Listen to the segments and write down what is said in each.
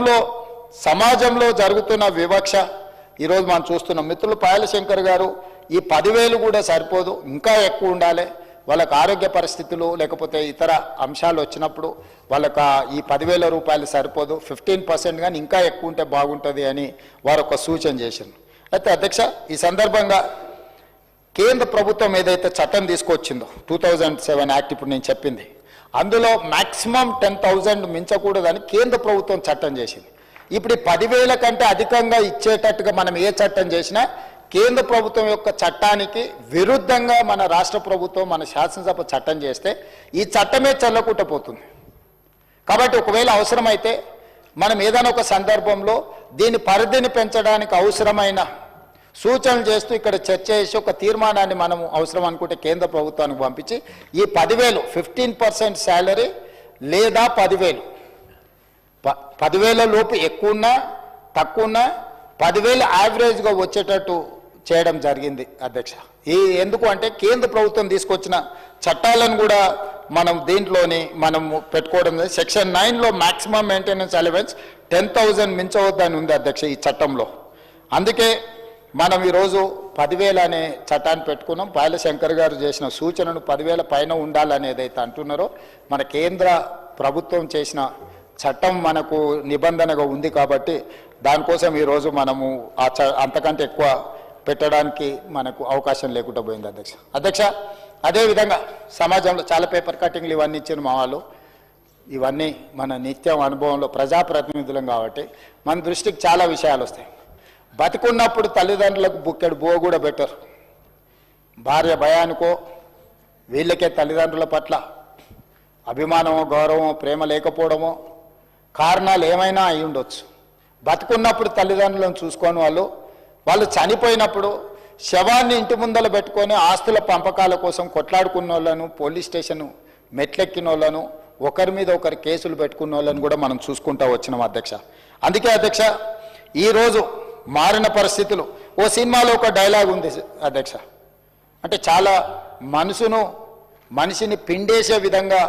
లో సమాజంలో జరుగుతున్న వివక్ష ఈ రోజు మనం చూస్తున్నాం. మిత్రులు పాయల శంకర్ గారు ఈ 10,000 కూడా సరిపోదు, ఇంకా ఎక్కువ ఉండాలి. వాళ్ళకి ఆరోగ్య పరిస్థితులు లేకపోతే ఇతర అంశాలు వచ్చినప్పుడు వాళ్ళకి ఈ 10,000 రూపాయలు సరిపోదు, 15% కానీ ఇంకా ఎక్కువ ఉంటే బాగుంటుంది అని వారు ఒక సూచన చేశారు. అయితే అధ్యక్ష, ఈ సందర్భంగా కేంద్ర ప్రభుత్వం ఏదైతే చట్టం తీసుకొచ్చిందో 2007 యాక్ట్, ఇప్పుడు నేను చెప్పింది, అందులో మ్యాక్సిమం 10,000 మించకూడదని కేంద్ర ప్రభుత్వం చట్టం చేసింది. ఇప్పుడు 10,000 కంటే అధికంగా ఇచ్చేటట్టుగా మనం ఏ చట్టం చేసినా కేంద్ర ప్రభుత్వం యొక్క చట్టానికి విరుద్ధంగా మన రాష్ట్ర ప్రభుత్వం మన శాసనసభ చట్టం చేస్తే ఈ చట్టమే చెల్లకుంటపోతుంది. కాబట్టి ఒకవేళ అవసరమైతే మనం ఏదైనా ఒక సందర్భంలో దీని పరిధిని పెంచడానికి అవసరమైన సూచనలు చేస్తూ ఇక్కడ చర్చ చేసి ఒక తీర్మానాన్ని మనం అవసరం అనుకుంటే కేంద్ర ప్రభుత్వానికి పంపించి ఈ 10,000 15% శాలరీ లేదా 10,000 లోపు ఎక్కువన్నా తక్కువన్నా 10,000 యావరేజ్గా వచ్చేటట్టు చేయడం జరిగింది అధ్యక్ష. ఎందుకు అంటే కేంద్ర ప్రభుత్వం తీసుకొచ్చిన చట్టాలను కూడా మనం దీంట్లోని మనం పెట్టుకోవడం. సెక్షన్ 9లో మ్యాక్సిమం మెయింటెనెన్స్ అలవెన్స్ 10,000 మించవద్దని ఉంది అధ్యక్ష ఈ చట్టంలో. అందుకే మనం ఈరోజు 10,000 అనే చట్టాన్ని పెట్టుకున్నాం. పాయల శంకర్ గారు చేసిన సూచనను 10,000 పైన ఉండాలని ఏదైతే అంటున్నారో మన కేంద్ర ప్రభుత్వం చేసిన చట్టం మనకు నిబంధనగా ఉంది కాబట్టి దానికోసం ఈరోజు మనము అంతకంటే ఎక్కువ పెట్టడానికి మనకు అవకాశం లేకుండా పోయింది అధ్యక్ష. అదేవిధంగా సమాజంలో చాలా పేపర్ కటింగ్లు ఇవన్నీ ఇచ్చిన మా వాళ్ళు, ఇవన్నీ మన నిత్యం అనుభవంలో ప్రజాప్రతినిధులం కాబట్టి మన దృష్టికి చాలా విషయాలు వస్తాయి. బతికున్నప్పుడు తల్లిదండ్రులకు బుక్కెడు బో కూడా పెట్టరు. భార్య భయానికో వీళ్ళకే తల్లిదండ్రుల పట్ల అభిమానమో గౌరవమో ప్రేమ లేకపోవడమో కారణాలు ఏమైనా అయి ఉండొచ్చు. బతుకున్నప్పుడు తల్లిదండ్రులను చూసుకొని వాళ్ళు చనిపోయినప్పుడు శవాన్ని ఇంటి ముందర పెట్టుకొని ఆస్తుల పంపకాల కోసం కొట్లాడుకున్న వాళ్ళను, పోలీస్ స్టేషన్ మెట్లెక్కిన వాళ్ళను, ఒకరి మీద ఒకరి కేసులు పెట్టుకున్న వాళ్ళను కూడా మనం చూసుకుంటూ వచ్చినాం అధ్యక్ష. అందుకే అధ్యక్ష ఈరోజు మారిన పరిస్థితులు, ఓ సినిమాలో ఒక డైలాగ్ ఉంది అధ్యక్ష, అంటే చాలా మనిషిని పిండేసే విధంగా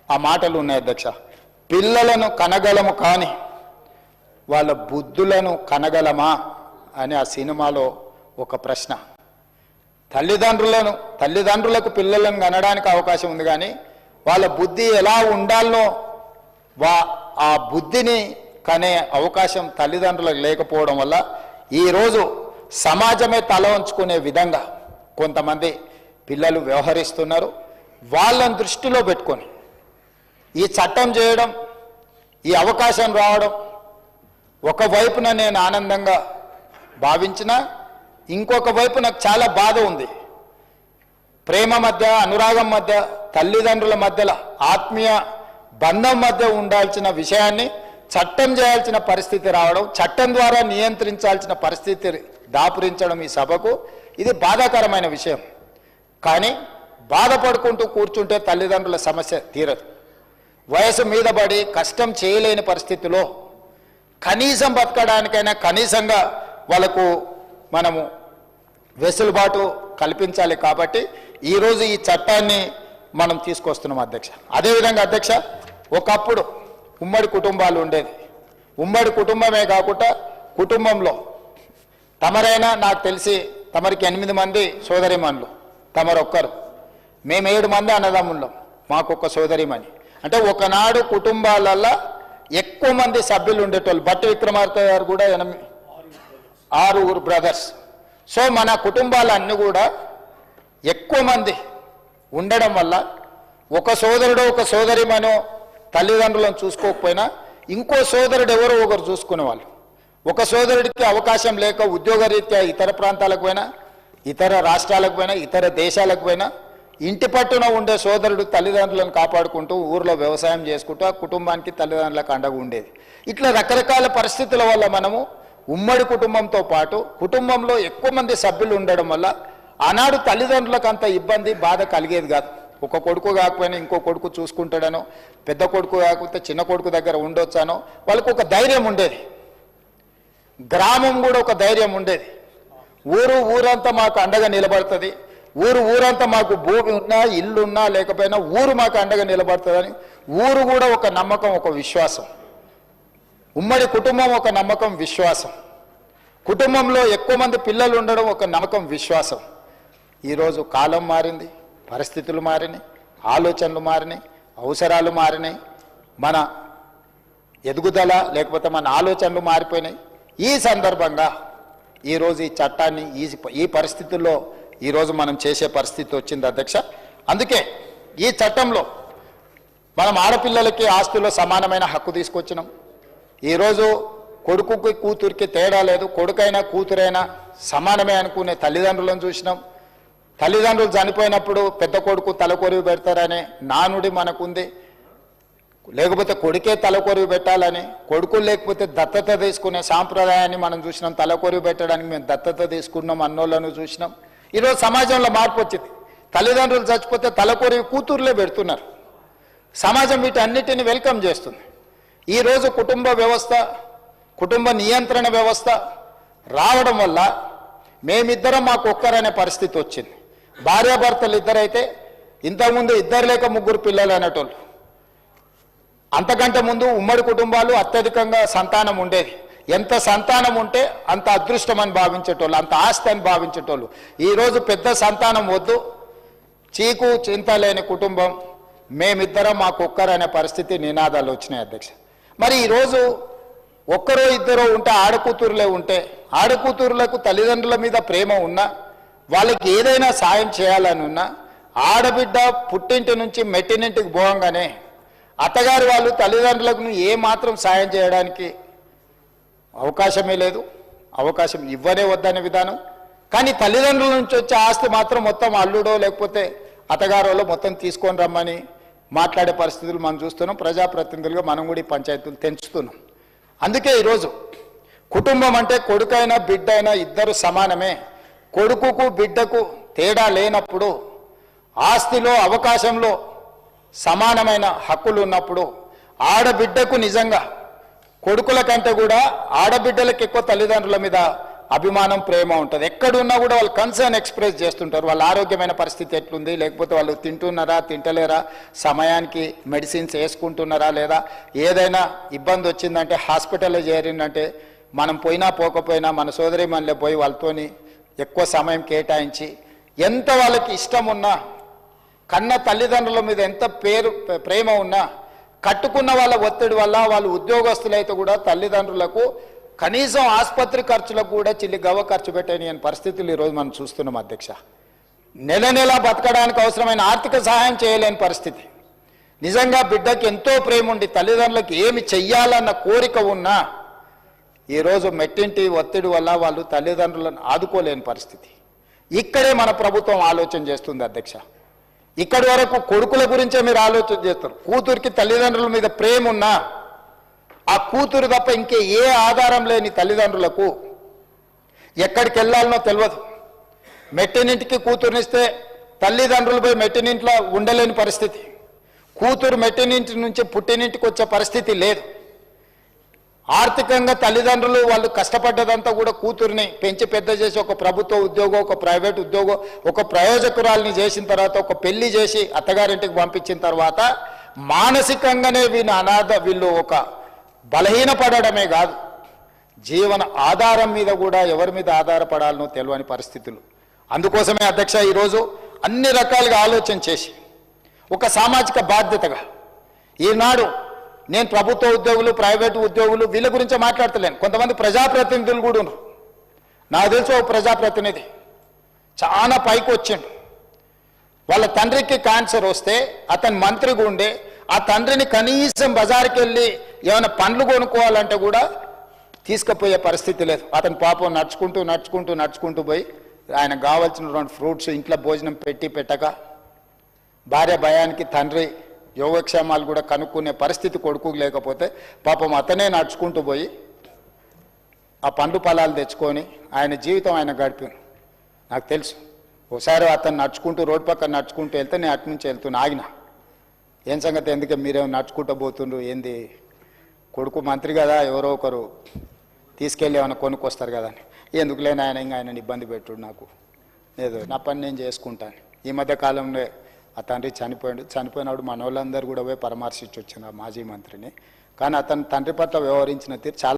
ఆ మాటలు ఉన్నాయి అధ్యక్ష. పిల్లలను కనగలము కానీ వాళ్ళ బుద్ధులను కనగలమా అని ఆ సినిమాలో ఒక ప్రశ్న. తల్లిదండ్రులకు పిల్లలను కనడానికి అవకాశం ఉంది కానీ వాళ్ళ బుద్ధి ఎలా ఉండాలనో ఆ బుద్ధిని కనే అవకాశం తల్లిదండ్రులకు లేకపోవడం వల్ల ఈరోజు సమాజమే తల వంచుకునే విధంగా కొంతమంది పిల్లలు వ్యవహరిస్తున్నారు. వాళ్ళని దృష్టిలో పెట్టుకొని ఈ చట్టం చేయడం, ఈ అవకాశం రావడం ఒకవైపున నేను ఆనందంగా భావించిన, ఇంకొక వైపు నాకు చాలా బాధ ఉంది. ప్రేమ మధ్య, అనురాగం మధ్య, తల్లిదండ్రుల మధ్యలో ఆత్మీయ బంధం మధ్య ఉండాల్సిన విషయాన్ని చట్టం చేయాల్సిన పరిస్థితి రావడం, చట్టం ద్వారా నియంత్రించాల్సిన పరిస్థితి దాపురించడం ఈ సభకు ఇది బాధాకరమైన విషయం. కానీ బాధపడుకుంటూ కూర్చుంటే తల్లిదండ్రుల సమస్య తీరదు. వయసు మీద పడి కష్టం చేయలేని పరిస్థితిలో కనీసం బతకడానికైనా కనీసంగా వాళ్ళకు మనము వెసులుబాటు కల్పించాలి. కాబట్టి ఈరోజు ఈ చట్టాన్ని మనం తీసుకొస్తున్నాం అధ్యక్ష. అదేవిధంగా అధ్యక్ష, ఒకప్పుడు ఉమ్మడి కుటుంబాలు ఉండేది. ఉమ్మడి కుటుంబమే కాకుండా కుటుంబంలో తమరైనా, నాకు తెలిసి తమరికి 8 మంది సోదరిమణులు, తమరొక్కరు, మేము 7 మంది అన్నదమ్ముళ్ళం, మాకొక్క సోదరిమణి. అంటే ఒకనాడు కుటుంబాలల్లో ఎక్కువ మంది సభ్యులు ఉండేటోళ్ళు. భట్టి విక్రమార్క గారు కూడా 6 బ్రదర్స్. సో మన కుటుంబాలన్నీ కూడా ఎక్కువ మంది ఉండడం వల్ల ఒక సోదరుడు ఒక సోదరిమనో తల్లిదండ్రులను చూసుకోకపోయినా ఇంకో సోదరుడు ఎవరో ఒకరు చూసుకునేవాళ్ళు. ఒక సోదరుడికి అవకాశం లేక ఉద్యోగరీత్యా ఇతర ప్రాంతాలకు పోయినా, ఇతర రాష్ట్రాలకు పోయినా, ఇతర దేశాలకు పోయినా ఇంటి పట్టున ఉండే సోదరుడు తల్లిదండ్రులను కాపాడుకుంటూ ఊర్లో వ్యవసాయం చేసుకుంటూ ఆ కుటుంబానికి తల్లిదండ్రులకు అండగా ఉండేది. ఇట్లా రకరకాల పరిస్థితుల వల్ల మనము ఉమ్మడి కుటుంబంతో పాటు కుటుంబంలో ఎక్కువ మంది సభ్యులు ఉండడం వల్ల ఆనాడు తల్లిదండ్రులకు అంత ఇబ్బంది బాధ కలిగేది కాదు. ఒక కొడుకు కాకపోయినా ఇంకో కొడుకు చూసుకుంటాడనో, పెద్ద కొడుకు కాకపోతే చిన్న కొడుకు దగ్గర ఉండొచ్చానో వాళ్ళకు ఒక ధైర్యం ఉండేది. గ్రామం కూడా ఒక ధైర్యం ఉండేది. ఊరంతా మాకు అండగా నిలబడుతుంది, ఊరంతా మాకు భూమి ఉన్నా ఇల్లు ఉన్నా లేకపోయినా ఊరు మాకు అండగా నిలబడుతుందని ఊరు కూడా ఒక నమ్మకం, ఒక విశ్వాసం. ఉమ్మడి కుటుంబం ఒక నమ్మకం, విశ్వాసం. కుటుంబంలో ఎక్కువ మంది పిల్లలు ఉండడం ఒక నమ్మకం, విశ్వాసం. ఈరోజు కాలం మారింది, పరిస్థితులు మారినాయి, ఆలోచనలు మారినాయి, అవసరాలు మారినాయి, మన ఎదుగుదల లేకపోతే మన ఆలోచనలు మారిపోయినాయి. ఈ సందర్భంగా ఈరోజు ఈ చట్టాన్ని ఈ పరిస్థితుల్లో ఈరోజు మనం చేసే పరిస్థితి వచ్చింది అధ్యక్ష. అందుకే ఈ చట్టంలో మనం ఆడపిల్లలకి ఆస్తుల్లో సమానమైన హక్కు తీసుకొచ్చినాం. ఈరోజు కొడుకుకి కూతురికి తేడా లేదు, కొడుకైనా కూతురైనా సమానమే అనుకునే తల్లిదండ్రులను చూసినాం. తల్లిదండ్రులు చనిపోయినప్పుడు పెద్ద కొడుకు తలకొరివి పెడతారనే నానుడి మనకుంది. లేకపోతే కొడుకే తలకొరివి పెట్టాలని, కొడుకులు లేకపోతే దత్తత తీసుకునే సాంప్రదాయాన్ని మనం చూసినాం. తలకొరివి పెట్టడానికి మేము దత్తత తీసుకున్నాం అన్నోళ్ళను చూసినాం. ఈరోజు సమాజంలో మార్పు వచ్చింది. తల్లిదండ్రులు చచ్చిపోతే తలకొరివి కూతుర్లే పెడుతున్నారు. సమాజం వీటన్నిటిని వెల్కమ్ చేస్తుంది. ఈరోజు కుటుంబ వ్యవస్థ, కుటుంబ నియంత్రణ వ్యవస్థ రావడం వల్ల మేమిద్దరం మాకు ఒక్కరనే పరిస్థితి వచ్చింది. భార్యాభర్తలు ఇద్దరైతే ఇంతకుముందు ఇద్దరు లేక ముగ్గురు పిల్లలు అనేటోళ్ళు. అంతకంటే ముందు ఉమ్మడి కుటుంబాలు అత్యధికంగా సంతానం ఉండేది. ఎంత సంతానం ఉంటే అంత అదృష్టం అని భావించేటోళ్ళు, అంత ఆస్తి అని భావించేటోళ్ళు. ఈరోజు పెద్ద సంతానం వద్దు, చీకు చింత లేని కుటుంబం, మేమిద్దరం మాకు ఒక్కరనే పరిస్థితి నినాదాలు వచ్చినాయి అధ్యక్ష. మరి ఈరోజు ఒక్కరో ఇద్దరో ఉంటే, ఆడకూతురులే ఉంటే, ఆడకూతురులకు తల్లిదండ్రుల మీద ప్రేమ ఉన్నా, వాళ్ళకి ఏదైనా సాయం చేయాలని ఉన్నా, ఆడబిడ్డ పుట్టింటి నుంచి మెట్టినింటికి పోగానే అత్తగారి వాళ్ళు తల్లిదండ్రులకు ఏ మాత్రం సాయం చేయడానికి అవకాశమే లేదు, అవకాశం ఇవ్వనే వద్దనే విధానం. కానీ తల్లిదండ్రుల నుంచి వచ్చే ఆస్తి మాత్రం మొత్తం అల్లుడో లేకపోతే అత్తగారోలో మొత్తం తీసుకొని రమ్మని మాట్లాడే పరిస్థితులు మనం చూస్తున్నాం. ప్రజాప్రతినిధులుగా మనం కూడా ఈ పంచాయతీలు తెంచుతున్నాం. అందుకే ఈరోజు కుటుంబం అంటే కొడుకైనా బిడ్డైనా ఇద్దరు సమానమే. కొడుకుకు బిడ్డకు తేడా లేనప్పుడు, ఆస్తిలో అవకాశంలో సమానమైన హక్కులు ఉన్నప్పుడు, ఆడబిడ్డకు నిజంగా కొడుకుల కంటే కూడా ఆడబిడ్డలకు ఎక్కువ తల్లిదండ్రుల మీద అభిమానం, ప్రేమ ఉంటుంది. ఎక్కడున్నా కూడా వాళ్ళు కన్సర్న్ ఎక్స్ప్రెస్ చేస్తుంటారు. వాళ్ళ ఆరోగ్యమైన పరిస్థితి ఎట్లుంది, లేకపోతే వాళ్ళు తింటున్నారా తింటలేరా, సమయానికి మెడిసిన్స్ వేసుకుంటున్నారా లేదా, ఏదైనా ఇబ్బంది వచ్చిందంటే హాస్పిటల్లో చేరిందంటే మనం పోయినా పోకపోయినా మన సోదరి మనలే పోయి వాళ్ళతోని ఎక్కువ సమయం కేటాయించి, ఎంత వాళ్ళకి ఇష్టం ఉన్నా, కన్న తల్లిదండ్రుల మీద ఎంత ప్రేమ ఉన్నా, కట్టుకున్న వాళ్ళ ఒత్తిడి వల్ల వాళ్ళు ఉద్యోగస్తులైతే కూడా తల్లిదండ్రులకు కనీసం ఆసుపత్రి ఖర్చులకు కూడా చిల్లి గవ్వ ఖర్చు పెట్టని పరిస్థితులు ఈరోజు మనం చూస్తున్నాం అధ్యక్ష. నెల నెల బతకడానికి అవసరమైన ఆర్థిక సహాయం చేయలేని పరిస్థితి. నిజంగా బిడ్డకి ఎంతో ప్రేమ ఉండి తల్లిదండ్రులకు ఏమి చెయ్యాలన్న కోరిక ఉన్నా ఈరోజు మెట్టింటి ఒత్తిడి వల్ల వాళ్ళు తల్లిదండ్రులను ఆదుకోలేని పరిస్థితి. ఇక్కడే మన ప్రభుత్వం ఆలోచన చేస్తుంది అధ్యక్ష. ఇక్కడి వరకు కొడుకుల గురించే మీరు ఆలోచన చేస్తారు. కూతురికి తల్లిదండ్రుల మీద ప్రేమ ఉన్నా, ఆ కూతురు తప్ప ఇంకే ఏ ఆధారం లేని తల్లిదండ్రులకు ఎక్కడికి వెళ్ళాలనో తెలియదు. మెట్టినింటికి కూతురునిస్తే తల్లిదండ్రులపై మెట్టినింట్లో ఉండలేని పరిస్థితి. కూతురు మెట్టినింటి నుంచి పుట్టినింటికి వచ్చే పరిస్థితి లేదు. ఆర్థికంగా తల్లిదండ్రులు వాళ్ళు కష్టపడ్డదంతా కూడా కూతుర్ని పెంచి పెద్ద చేసి ఒక ప్రభుత్వ ఉద్యోగం, ఒక ప్రైవేట్ ఉద్యోగం, ఒక ప్రయోజకురాల్ని చేసిన తర్వాత, ఒక పెళ్లి చేసి అత్తగారింటికి పంపించిన తర్వాత మానసికంగానే వీళ్ళు ఒక బలహీనపడమే కాదు, జీవన ఆధారం మీద కూడా ఎవరి మీద ఆధారపడాలనో తెలియని పరిస్థితులు. అందుకోసమే అధ్యక్ష ఈరోజు అన్ని రకాలుగా ఆలోచన చేసి ఒక సామాజిక బాధ్యతగా ఈనాడు నేను ప్రభుత్వ ఉద్యోగులు, ప్రైవేటు ఉద్యోగులు వీళ్ళ గురించే మాట్లాడతలేను. కొంతమంది ప్రజాప్రతినిధులు కూడా ఉన్నారు. నాకు తెలిసి ఒక ప్రజాప్రతినిధి చాలా పైకి వచ్చిండు. వాళ్ళ తండ్రికి క్యాన్సర్ వస్తే అతను మంత్రిగా ఉండే ఆ తండ్రిని కనీసం బజార్కి వెళ్ళి ఏమైనా పండ్లు కొనుక్కోవాలంటే కూడా తీసుకుపోయే పరిస్థితి లేదు. అతను పాపం నడుచుకుంటూ పోయి ఆయనకు కావాల్సినటువంటి ఫ్రూట్స్ ఇంట్లో భోజనం పెట్టక భార్య భయానికి తండ్రి యోగక్షేమాలు కూడా కనుక్కునే పరిస్థితి కొడుకు లేకపోతే పాపం అతనే నడుచుకుంటూ పోయి ఆ పండు పొలాలు తెచ్చుకొని ఆయన జీవితం ఆయన గడిపాను. నాకు తెలుసు. ఒకసారి అతను నడుచుకుంటూ రోడ్డు పక్కన నడుచుకుంటూ వెళ్తే నేను అటు నుంచి వెళ్తున్నా, ఆగిన. ఏం సంగతి, ఎందుకే మీరేమో నడుచుకుంటూ పోతుండ్రు, ఏంది కొడుకు మంత్రి కదా, ఎవరో ఒకరు తీసుకెళ్ళి ఏమైనా కొనుక్కొస్తారు కదా అని. ఎందుకు లేని ఆయన ఇంకా ఆయనని ఇబ్బంది పెట్టుడు, నాకు లేదు, నా పని నేను చేసుకుంటాను. ఈ మధ్య కాలంలో ఆ తండ్రి చనిపోయినప్పుడు మన వాళ్ళందరూ కూడా పోయి పరామర్శించి వచ్చిన మాజీ మంత్రిని. కానీ అతని తండ్రి పట్ల వ్యవహరించిన తీరు చాలా